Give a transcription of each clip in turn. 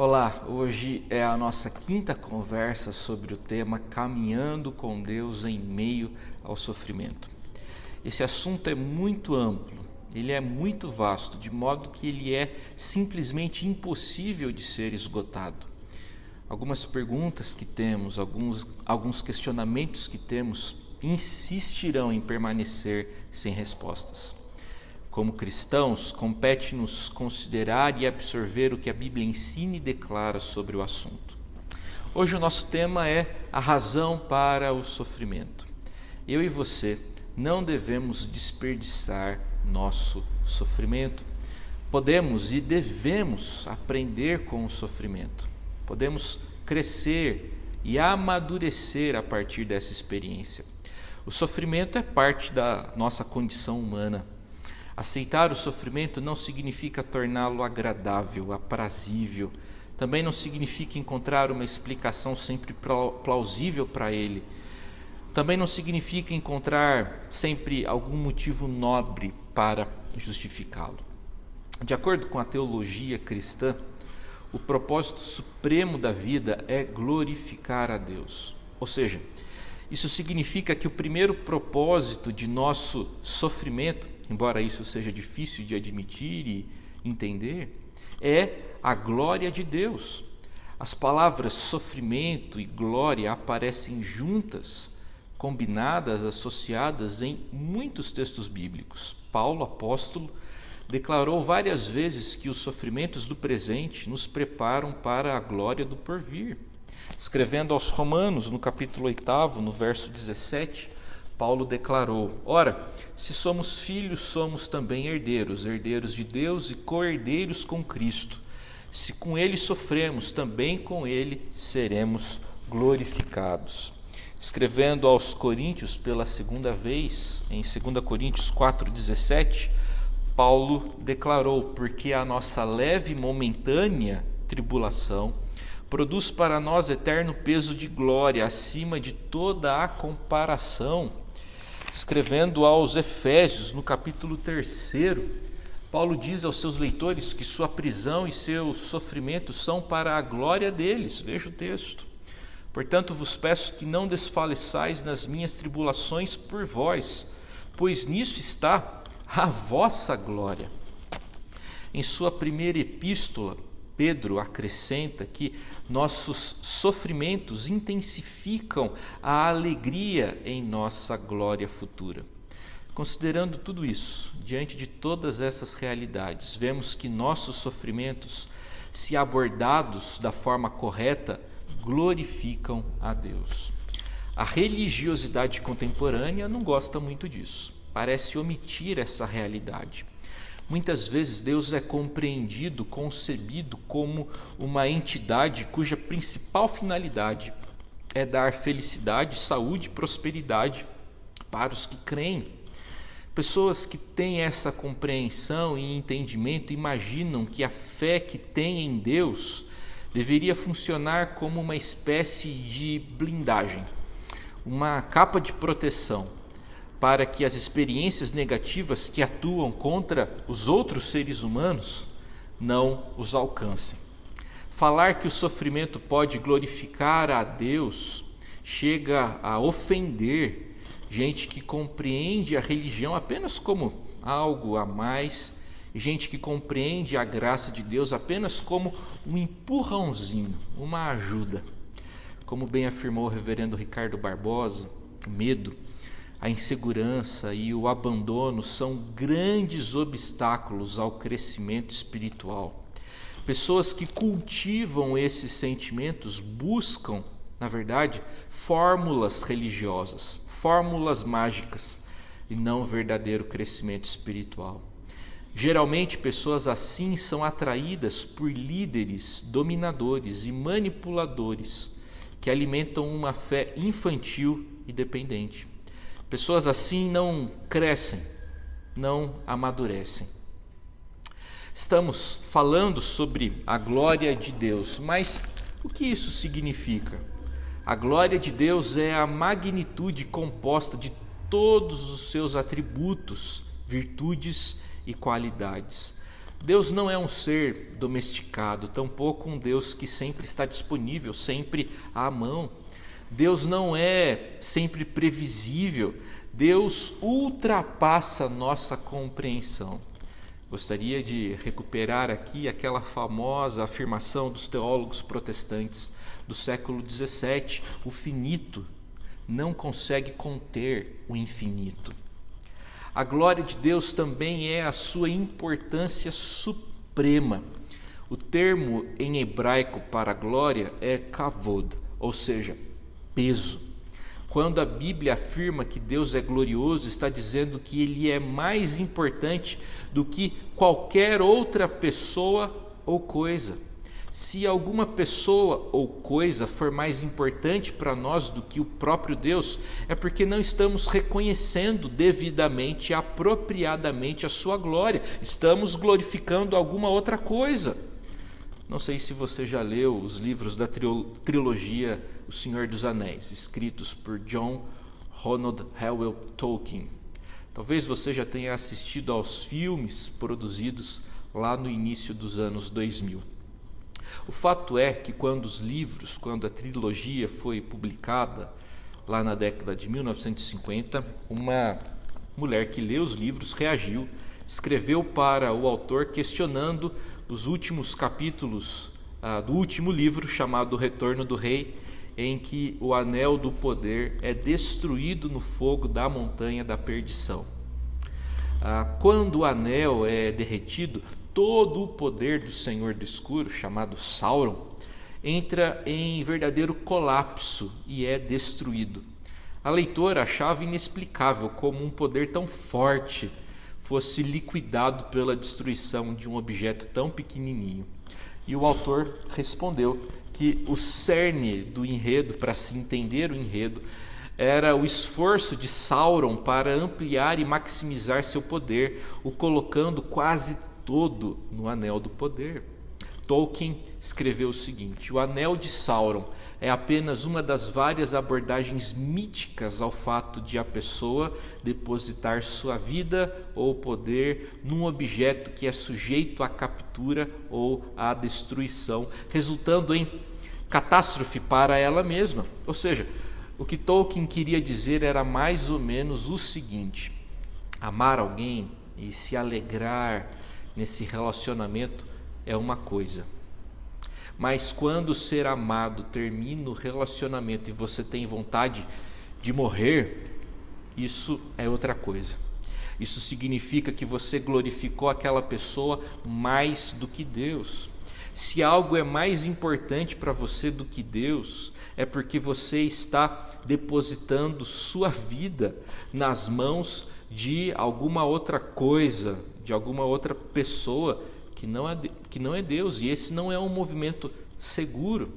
Olá, hoje é a nossa quinta conversa sobre o tema Caminhando com Deus em meio ao sofrimento. Esse assunto é muito amplo, ele é muito vasto, de modo que ele é simplesmente impossível de ser esgotado. Algumas perguntas que temos, alguns questionamentos que temos, insistirão em permanecer sem respostas. Como cristãos, compete-nos considerar e absorver o que a Bíblia ensina e declara sobre o assunto. Hoje o nosso tema é a razão para o sofrimento. Eu e você não devemos desperdiçar nosso sofrimento. Podemos e devemos aprender com o sofrimento. Podemos crescer e amadurecer a partir dessa experiência. O sofrimento é parte da nossa condição humana. Aceitar o sofrimento não significa torná-lo agradável, aprazível. Também não significa encontrar uma explicação sempre plausível para ele. Também não significa encontrar sempre algum motivo nobre para justificá-lo. De acordo com a teologia cristã, o propósito supremo da vida é glorificar a Deus. Ou seja, isso significa que o primeiro propósito de nosso sofrimento, embora isso seja difícil de admitir e entender, é a glória de Deus. As palavras sofrimento e glória aparecem juntas, combinadas, associadas em muitos textos bíblicos. Paulo, apóstolo, declarou várias vezes que os sofrimentos do presente nos preparam para a glória do porvir. Escrevendo aos Romanos, no capítulo 8, no verso 17, Paulo declarou: Ora, se somos filhos, somos também herdeiros, herdeiros de Deus e co-herdeiros com Cristo. Se com ele sofremos, também com ele seremos glorificados. Escrevendo aos Coríntios pela segunda vez, em 2 Coríntios 4,17, Paulo declarou: Porque a nossa leve e momentânea tribulação produz para nós eterno peso de glória, acima de toda a comparação. Escrevendo aos Efésios, no capítulo 3, Paulo diz aos seus leitores que sua prisão e seus sofrimentos são para a glória deles. Veja o texto. Portanto, vos peço que não desfaleçais nas minhas tribulações por vós, pois nisso está a vossa glória. Em sua primeira epístola, Pedro acrescenta que nossos sofrimentos intensificam a alegria em nossa glória futura. Considerando tudo isso, diante de todas essas realidades, vemos que nossos sofrimentos, se abordados da forma correta, glorificam a Deus. A religiosidade contemporânea não gosta muito disso, parece omitir essa realidade. Muitas vezes Deus é compreendido, concebido como uma entidade cuja principal finalidade é dar felicidade, saúde e prosperidade para os que creem. Pessoas que têm essa compreensão e entendimento imaginam que a fé que têm em Deus deveria funcionar como uma espécie de blindagem, uma capa de proteção, para que as experiências negativas que atuam contra os outros seres humanos não os alcancem. Falar que o sofrimento pode glorificar a Deus chega a ofender gente que compreende a religião apenas como algo a mais, e gente que compreende a graça de Deus apenas como um empurrãozinho, uma ajuda. Como bem afirmou o reverendo Ricardo Barbosa, o medo, a insegurança e o abandono são grandes obstáculos ao crescimento espiritual. Pessoas que cultivam esses sentimentos buscam, na verdade, fórmulas religiosas, fórmulas mágicas e não verdadeiro crescimento espiritual. Geralmente, pessoas assim são atraídas por líderes dominadores e manipuladores que alimentam uma fé infantil e dependente. Pessoas assim não crescem, não amadurecem. Estamos falando sobre a glória de Deus, mas o que isso significa? A glória de Deus é a magnitude composta de todos os seus atributos, virtudes e qualidades. Deus não é um ser domesticado, tampouco um Deus que sempre está disponível, sempre à mão. Deus não é sempre previsível. Deus ultrapassa nossa compreensão. Gostaria de recuperar aqui aquela famosa afirmação dos teólogos protestantes do século XVII: o finito não consegue conter o infinito. A glória de Deus também é a sua importância suprema. O termo em hebraico para glória é kavod, ou seja, peso. Quando a Bíblia afirma que Deus é glorioso, está dizendo que Ele é mais importante do que qualquer outra pessoa ou coisa. Se alguma pessoa ou coisa for mais importante para nós do que o próprio Deus, é porque não estamos reconhecendo devidamente e apropriadamente a sua glória. Estamos glorificando alguma outra coisa. Não sei se você já leu os livros da trilogia O Senhor dos Anéis, escritos por John Ronald Reuel Tolkien. Talvez você já tenha assistido aos filmes produzidos lá no início dos anos 2000. O fato é que quando a trilogia foi publicada, lá na década de 1950, uma mulher que leu os livros reagiu, escreveu para o autor questionando os últimos capítulos do último livro, chamado O Retorno do Rei, em que o Anel do Poder é destruído no fogo da Montanha da Perdição. Quando o anel é derretido, todo o poder do Senhor do Escuro, chamado Sauron, entra em verdadeiro colapso e é destruído. A leitora achava inexplicável como um poder tão forte fosse liquidado pela destruição de um objeto tão pequenininho. E o autor respondeu que o cerne do enredo, para se entender o enredo, era o esforço de Sauron para ampliar e maximizar seu poder, o colocando quase todo no Anel do Poder. Tolkien escreveu o seguinte: o Anel de Sauron é apenas uma das várias abordagens míticas ao fato de a pessoa depositar sua vida ou poder num objeto que é sujeito à captura ou à destruição, resultando em catástrofe para ela mesma. Ou seja, o que Tolkien queria dizer era mais ou menos o seguinte: amar alguém e se alegrar nesse relacionamento é uma coisa, mas quando o ser amado termina o relacionamento e você tem vontade de morrer, isso é outra coisa. Isso significa que você glorificou aquela pessoa mais do que Deus. Se algo é mais importante para você do que Deus, é porque você está depositando sua vida nas mãos de alguma outra coisa, de alguma outra pessoa que não é Deus, e esse não é um movimento seguro.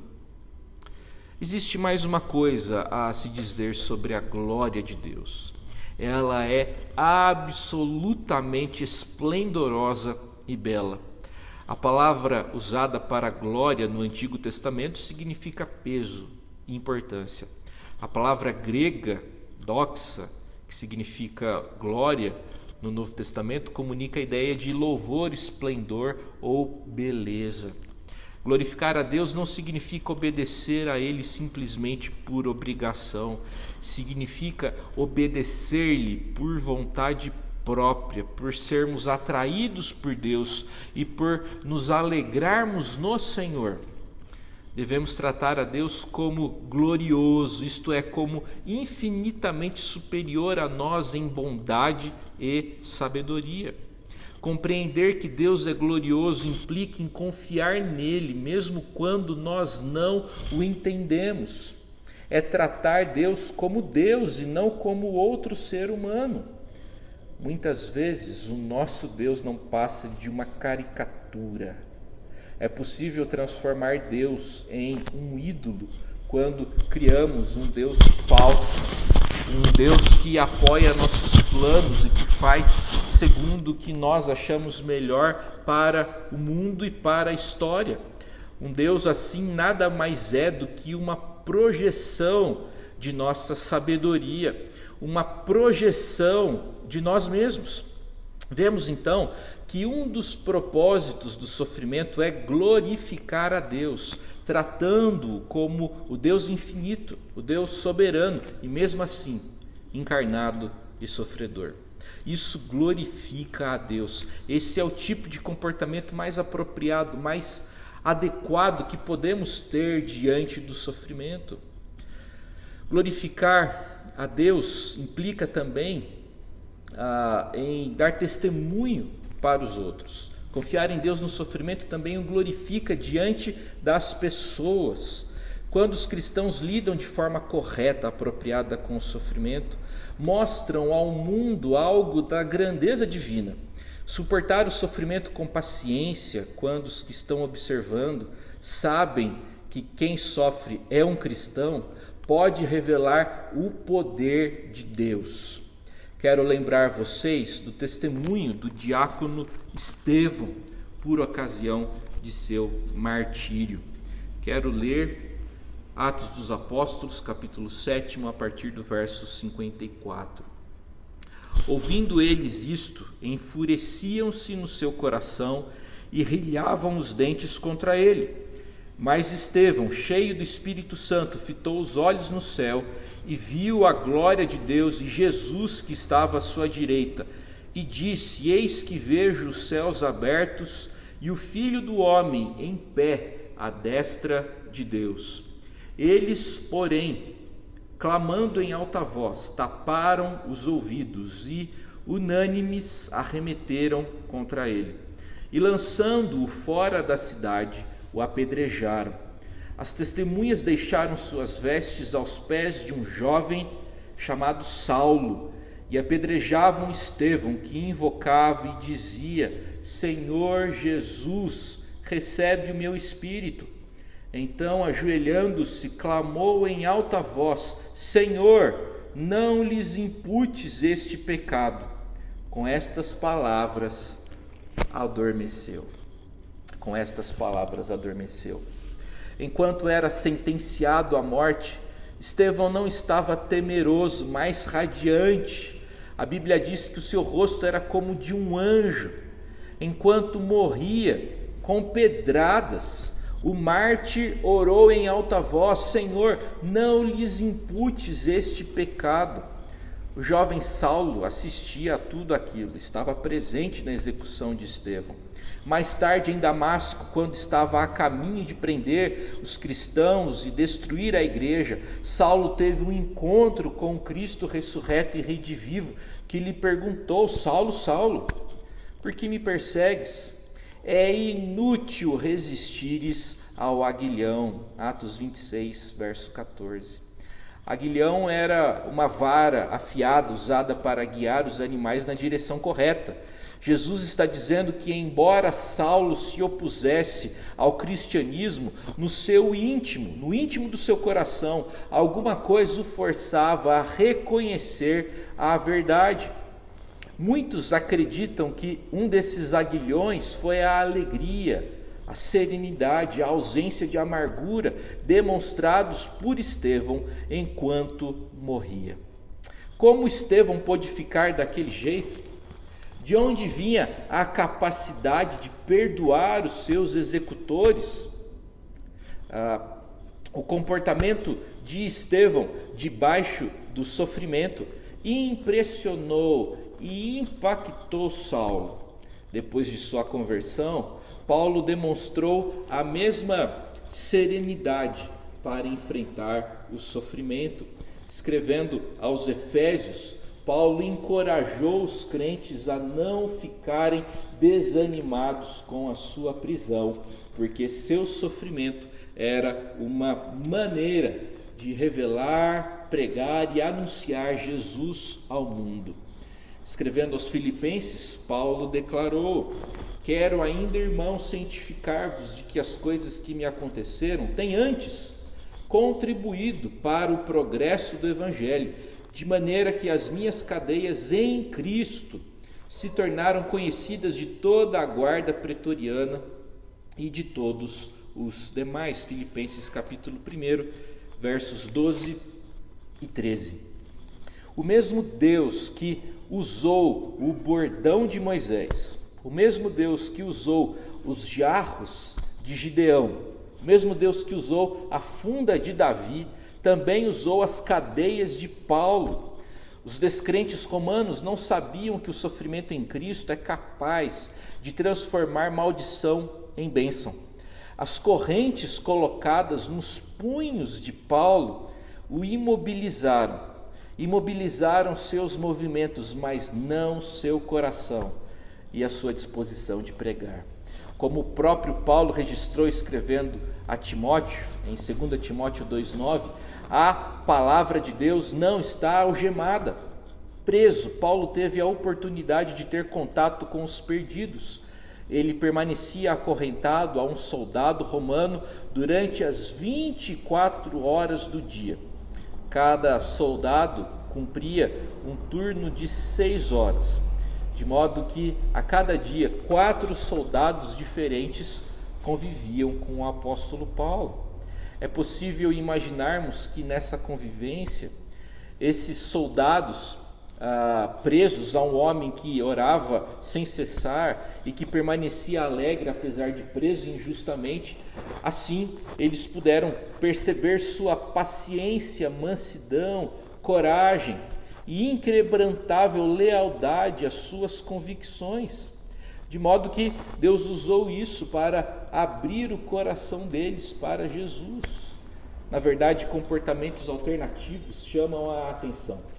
Existe mais uma coisa a se dizer sobre a glória de Deus. Ela é absolutamente esplendorosa e bela. A palavra usada para glória no Antigo Testamento significa peso e importância. A palavra grega, doxa, que significa glória, no Novo Testamento, comunica a ideia de louvor, esplendor ou beleza. Glorificar a Deus não significa obedecer a Ele simplesmente por obrigação. Significa obedecer-lhe por vontade própria, por sermos atraídos por Deus e por nos alegrarmos no Senhor. Devemos tratar a Deus como glorioso, isto é, como infinitamente superior a nós em bondade e sabedoria. Compreender que Deus é glorioso implica em confiar nele, mesmo quando nós não o entendemos. É tratar Deus como Deus e não como outro ser humano. Muitas vezes o nosso Deus não passa de uma caricatura. É possível transformar Deus em um ídolo quando criamos um Deus falso, um Deus que apoia nossos planos e que faz segundo o que nós achamos melhor para o mundo e para a história. Um Deus assim nada mais é do que uma projeção de nossa sabedoria, uma projeção de nós mesmos. Vemos então que um dos propósitos do sofrimento é glorificar a Deus, tratando-o como o Deus infinito, o Deus soberano e mesmo assim encarnado e sofredor. Isso glorifica a Deus. Esse é o tipo de comportamento mais apropriado, mais adequado que podemos ter diante do sofrimento. Glorificar a Deus implica também em dar testemunho para os outros. Confiar em Deus no sofrimento também o glorifica diante das pessoas. Quando os cristãos lidam de forma correta, apropriada com o sofrimento, mostram ao mundo algo da grandeza divina. Suportar o sofrimento com paciência, quando os que estão observando sabem que quem sofre é um cristão, pode revelar o poder de Deus. Quero lembrar vocês do testemunho do diácono Estevão, por ocasião de seu martírio. Quero ler Atos dos Apóstolos, capítulo 7, a partir do verso 54. Ouvindo eles isto, enfureciam-se no seu coração e rilhavam os dentes contra ele. Mas Estevão, cheio do Espírito Santo, fitou os olhos no céu e viu a glória de Deus e Jesus que estava à sua direita, e disse: Eis que vejo os céus abertos e o Filho do Homem em pé à destra de Deus. Eles, porém, clamando em alta voz, taparam os ouvidos e, unânimes, arremeteram contra ele. E lançando-o fora da cidade, o apedrejaram. As testemunhas deixaram suas vestes aos pés de um jovem chamado Saulo e apedrejavam Estevão, que invocava e dizia: Senhor Jesus, recebe o meu espírito. Então, ajoelhando-se, clamou em alta voz: Senhor, não lhes imputes este pecado. Com estas palavras adormeceu. Enquanto era sentenciado à morte, Estevão não estava temeroso, mas radiante. A Bíblia diz que o seu rosto era como de um anjo. Enquanto morria com pedradas, o mártir orou em alta voz: Senhor, não lhes imputes este pecado. O jovem Saulo assistia a tudo aquilo, estava presente na execução de Estevão. Mais tarde, em Damasco, quando estava a caminho de prender os cristãos e destruir a igreja, Saulo teve um encontro com o Cristo ressurreto e redivivo, que lhe perguntou: Saulo, Saulo, por que me persegues? É inútil resistires ao aguilhão. Atos 26, verso 14. Aguilhão era uma vara afiada usada para guiar os animais na direção correta. Jesus está dizendo que, embora Saulo se opusesse ao cristianismo, no seu íntimo, no íntimo do seu coração, alguma coisa o forçava a reconhecer a verdade. Muitos acreditam que um desses aguilhões foi a alegria, a serenidade, a ausência de amargura demonstrados por Estevão enquanto morria. Como Estevão pôde ficar daquele jeito? De onde vinha a capacidade de perdoar os seus executores? O comportamento de Estevão debaixo do sofrimento impressionou e impactou Saulo. Depois de sua conversão, Paulo demonstrou a mesma serenidade para enfrentar o sofrimento. Escrevendo aos Efésios, Paulo encorajou os crentes a não ficarem desanimados com a sua prisão, porque seu sofrimento era uma maneira de revelar, pregar e anunciar Jesus ao mundo. Escrevendo aos Filipenses, Paulo declarou: Quero ainda, irmãos, cientificar-vos de que as coisas que me aconteceram têm antes contribuído para o progresso do Evangelho, de maneira que as minhas cadeias em Cristo se tornaram conhecidas de toda a guarda pretoriana e de todos os demais. Filipenses capítulo 1, versos 12 e 13. O mesmo Deus que usou o bordão de Moisés, o mesmo Deus que usou os jarros de Gideão, o mesmo Deus que usou a funda de Davi, também usou as cadeias de Paulo. Os descrentes romanos não sabiam que o sofrimento em Cristo é capaz de transformar maldição em bênção. As correntes colocadas nos punhos de Paulo o imobilizaram seus movimentos, mas não seu coração e a sua disposição de pregar. Como o próprio Paulo registrou escrevendo a Timóteo, em 2 Timóteo 2,9, a palavra de Deus não está algemada. Preso, Paulo teve a oportunidade de ter contato com os perdidos. Ele permanecia acorrentado a um soldado romano durante as 24 horas do dia. Cada soldado cumpria um turno de 6 horas, de modo que a cada dia 4 soldados diferentes conviviam com o apóstolo Paulo. É possível imaginarmos que nessa convivência, esses soldados presos a um homem que orava sem cessar e que permanecia alegre apesar de preso injustamente, assim eles puderam perceber sua paciência, mansidão, coragem e inquebrantável lealdade às suas convicções, de modo que Deus usou isso para abrir o coração deles para Jesus. Na verdade, comportamentos alternativos chamam a atenção.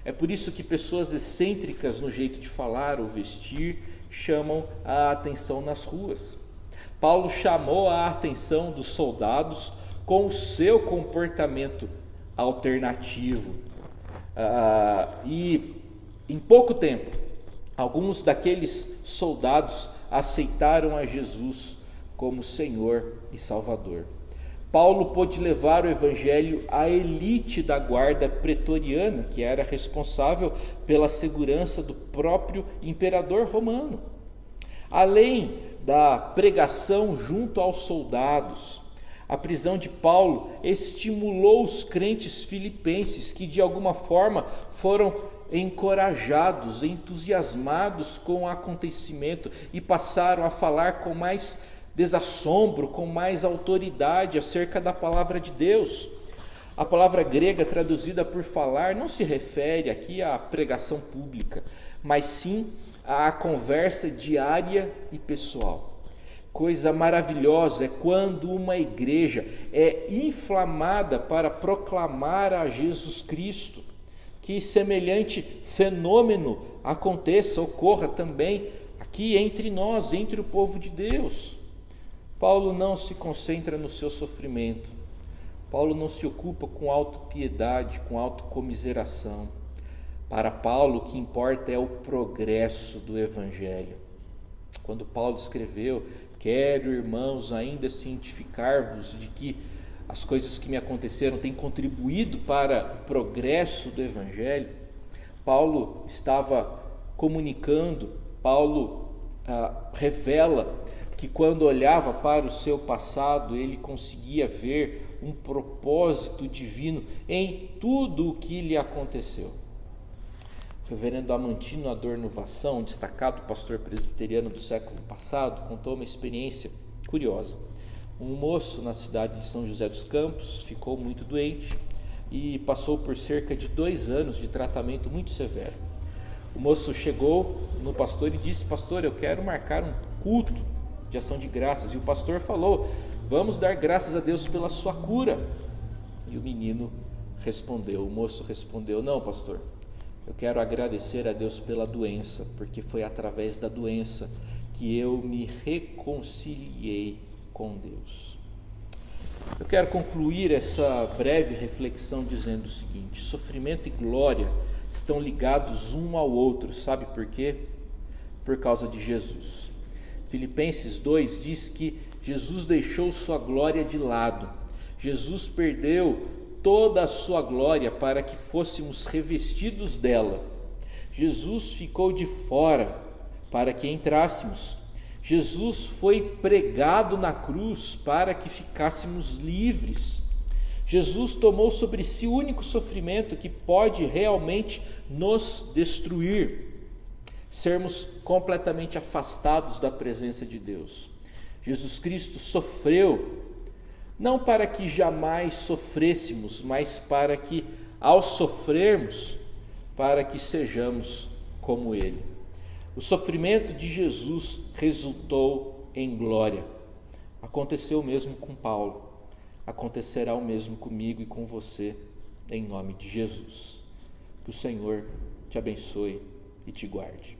É por isso que pessoas excêntricas no jeito de falar ou vestir chamam a atenção nas ruas. Paulo chamou a atenção dos soldados com o seu comportamento alternativo. E em pouco tempo, alguns daqueles soldados aceitaram a Jesus como Senhor e Salvador. Paulo pôde levar o evangelho à elite da guarda pretoriana, que era responsável pela segurança do próprio imperador romano. Além da pregação junto aos soldados, a prisão de Paulo estimulou os crentes filipenses que de alguma forma foram encorajados, entusiasmados com o acontecimento e passaram a falar com mais desassombro, com mais autoridade acerca da palavra de Deus. A palavra grega traduzida por falar não se refere aqui à pregação pública, mas sim à conversa diária e pessoal. Coisa maravilhosa é quando uma igreja é inflamada para proclamar a Jesus Cristo. Que semelhante fenômeno ocorra também aqui entre nós, entre o povo de Deus. Paulo não se concentra no seu sofrimento. Paulo não se ocupa com autopiedade, com autocomiseração. Para Paulo, o que importa é o progresso do Evangelho. Quando Paulo escreveu: quero, irmãos, ainda cientificar-vos de que as coisas que me aconteceram têm contribuído para o progresso do Evangelho, Paulo estava comunicando, Paulo revela que quando olhava para o seu passado, ele conseguia ver um propósito divino em tudo o que lhe aconteceu. O reverendo Amantino Adorno Vassão, destacado pastor presbiteriano do século passado, contou uma experiência curiosa. Um moço na cidade de São José dos Campos ficou muito doente e passou por cerca de 2 anos de tratamento muito severo. O moço chegou no pastor e disse: pastor, eu quero marcar um culto de ação de graças. E o pastor falou: vamos dar graças a Deus pela sua cura. E o moço respondeu: não, pastor, eu quero agradecer a Deus pela doença, porque foi através da doença que eu me reconciliei com Deus. Eu quero concluir essa breve reflexão dizendo o seguinte: sofrimento e glória estão ligados um ao outro. Sabe por quê? Por causa de Jesus. Filipenses 2 diz que Jesus deixou sua glória de lado. Jesus perdeu toda a sua glória para que fôssemos revestidos dela. Jesus ficou de fora para que entrássemos. Jesus foi pregado na cruz para que ficássemos livres. Jesus tomou sobre si o único sofrimento que pode realmente nos destruir, sermos completamente afastados da presença de Deus. Jesus Cristo sofreu não para que jamais sofrêssemos, mas para que, ao sofrermos, para que sejamos como Ele. O sofrimento de Jesus resultou em glória. Aconteceu o mesmo com Paulo. Acontecerá o mesmo comigo e com você, em nome de Jesus. Que o Senhor te abençoe e te guarde.